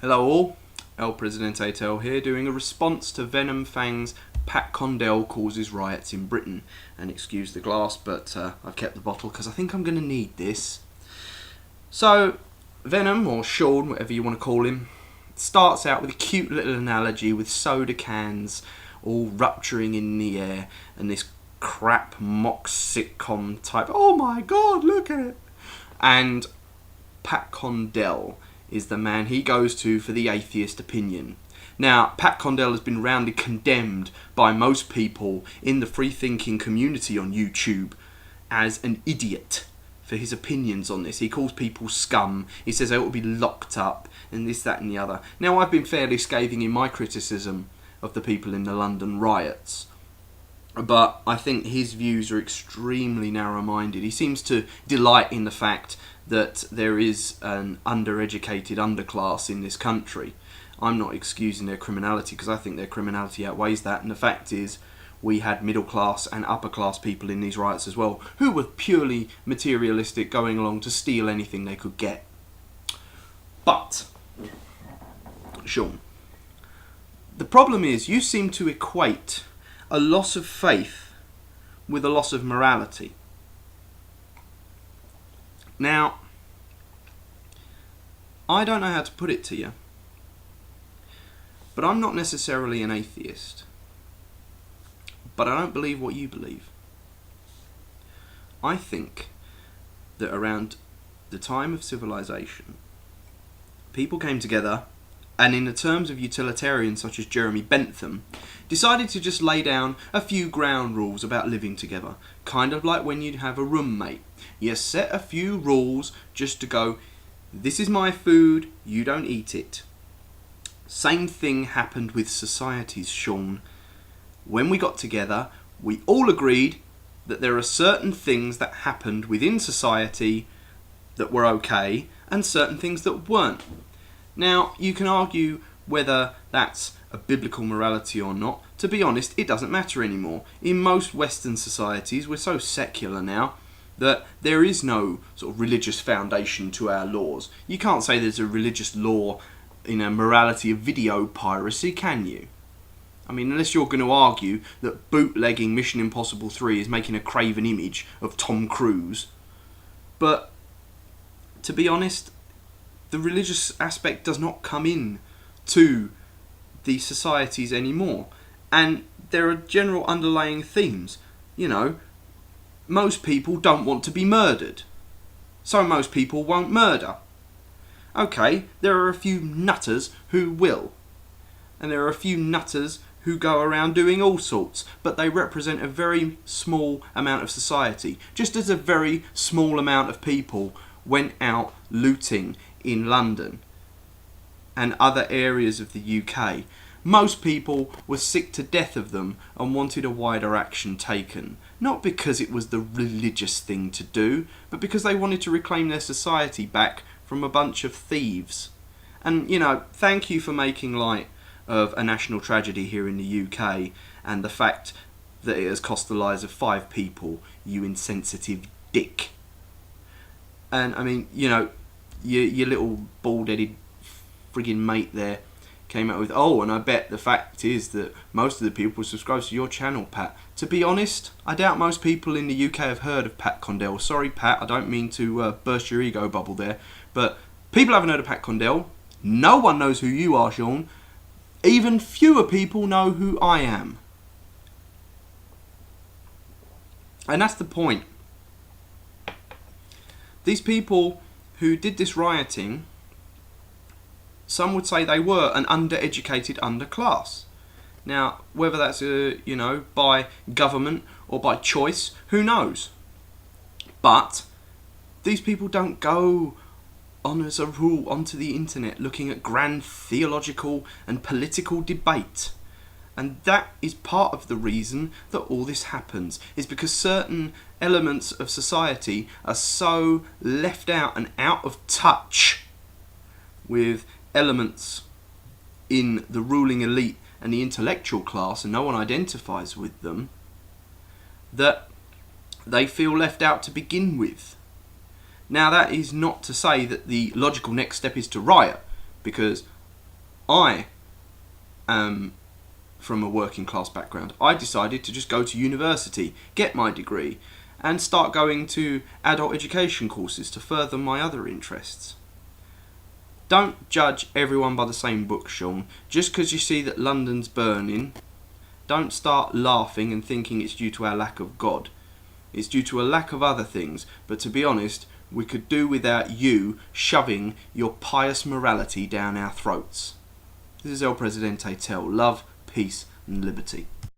Hello all, El Presidente Tel here, doing a response to VenomFang's Pat Condell causes riots in Britain. And excuse the glass, but I've kept the bottle because I think I'm going to need this. So, Venom, or Sean, whatever you want to call him, starts out with a cute little analogy with soda cans all rupturing in the air and this crap mock sitcom type, oh my god, look at it. And Pat Condell is the man he goes to for the atheist opinion. Now, Pat Condell has been roundly condemned by most people in the free-thinking community on YouTube as an idiot for his opinions on this. He calls people scum, he says they ought to be locked up, and this, that and the other. Now, I've been fairly scathing in my criticism of the people in the London riots, but I think his views are extremely narrow-minded. He seems to delight in the fact that there is an undereducated underclass in this country. I'm not excusing their criminality because I think their criminality outweighs that, and the fact is we had middle class and upper class people in these riots as well who were purely materialistic, going along to steal anything they could get. But, Sean, the problem is you seem to equate a loss of faith with a loss of morality. Now, I don't know how to put it to you, but I'm not necessarily an atheist. But I don't believe what you believe. I think that around the time of civilization, people came together and, in the terms of utilitarians such as Jeremy Bentham, decided to just lay down a few ground rules about living together. Kind of like when you'd have a roommate. You set a few rules just to go, this is my food, you don't eat it. Same thing happened with societies, Sean. When we got together, we all agreed that there are certain things that happened within society that were okay, and certain things that weren't. Now, you can argue whether that's a biblical morality or not. To be honest, it doesn't matter anymore. In most Western societies, we're so secular now that there is no sort of religious foundation to our laws. You can't say there's a religious law in a morality of video piracy, can you? I mean, unless you're going to argue that bootlegging Mission Impossible 3 is making a graven image of Tom Cruise. But, to be honest, the religious aspect does not come in to these societies anymore. And there are general underlying themes. You know, most people don't want to be murdered, so most people won't murder. Okay, there are a few nutters who will. And there are a few nutters who go around doing all sorts, but they represent a very small amount of society. Just as a very small amount of people went out looting in London and other areas of the UK. Most people were sick to death of them and wanted a wider action taken. Not because it was the religious thing to do, but because they wanted to reclaim their society back from a bunch of thieves. And, you know, thank you for making light of a national tragedy here in the UK and the fact that it has cost the lives of 5 people, you insensitive dick. And, I mean, you know, your little bald-headed friggin' mate there came out with, oh, and I bet the fact is that most of the people subscribe to your channel, Pat. To be honest, I doubt most people in the UK have heard of Pat Condell. Sorry, Pat, I don't mean to burst your ego bubble there, but people haven't heard of Pat Condell. No one knows who you are, Sean. Even fewer people know who I am. And that's the point. These people who did this rioting, some would say they were an undereducated underclass. Now, whether that's you know, by government or by choice, who knows? But these people don't go on as a rule onto the internet looking at grand theological and political debate. And that is part of the reason that all this happens, is because certain elements of society are so left out and out of touch with elements in the ruling elite and the intellectual class, and no one identifies with them, that they feel left out to begin with. Now, that is not to say that the logical next step is to riot, because I am from a working class background. I decided to just go to university, get my degree, and start going to adult education courses to further my other interests. Don't judge everyone by the same book, Sean. Just because you see that London's burning, don't start laughing and thinking it's due to our lack of God. It's due to a lack of other things, but to be honest, we could do without you shoving your pious morality down our throats. This is El Presidente Tell. Love, peace and liberty.